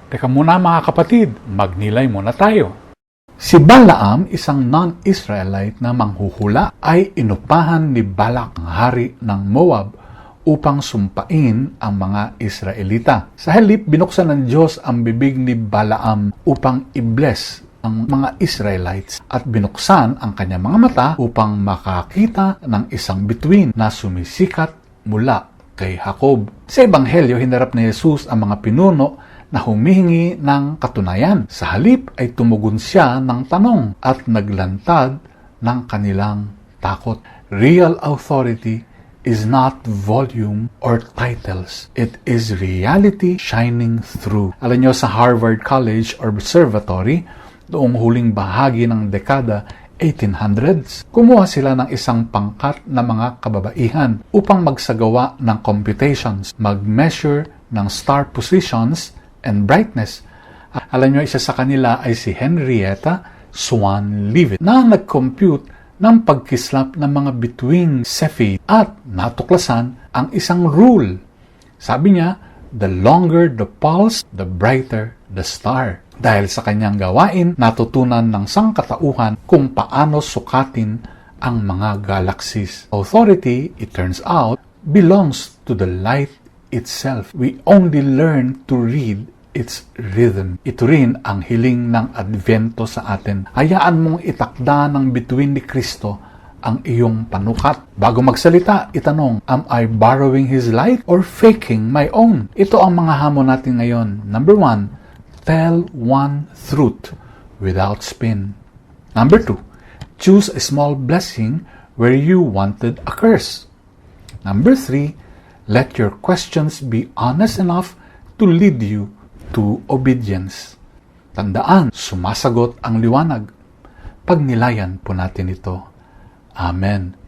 Teka muna mga kapatid, magnilay muna tayo. Si Balaam, isang non-Israelite na manghuhula, ay inupahan ni Balak, ang hari ng Moab, upang sumpain ang mga Israelita. Sa halip, binuksan ng Diyos ang bibig ni Balaam upang i-bless ang mga Israelites at binuksan ang kanyang mga mata upang makakita ng isang bituin na sumisikat mula kay Jacob. Sa Ebanghelyo, hinarap ni Jesus ang mga pinuno na humihingi ng katunayan. Sa halip ay tumugon siya ng tanong at naglantad ng kanilang takot. Real authority is not volume or titles. It is reality shining through. Alam nyo, sa Harvard College Observatory, noong huling bahagi ng dekada 1800s, kumuha sila ng isang pangkat na mga kababaihan upang magsagawa ng computations, mag-measure ng star positions and brightness. Alam nyo, isa sa kanila ay si Henrietta Swan Leavitt na nag-compute ng pagkislap ng mga bituing Cepheid at natuklasan ang isang rule. Sabi niya, the longer the pulse, the brighter the star. Dahil sa kanyang gawain, natutunan ng sangkatauhan kung paano sukatin ang mga galaxies. Authority, it turns out, belongs to the light itself. We only learn to read its rhythm. Ito rin ang hiling ng Advento sa atin. Hayaan mong itakda ng bituin ni Kristo ang iyong panukat. Bago magsalita, itanong, am I borrowing His light or faking my own? Ito ang mga hamon natin ngayon. Number 1, tell one truth without spin. Number 2, choose a small blessing where you wanted a curse. Number 3, let your questions be honest enough to lead you to obedience. Tandaan, sumasagot ang liwanag. Pagnilayan po natin ito. Amen.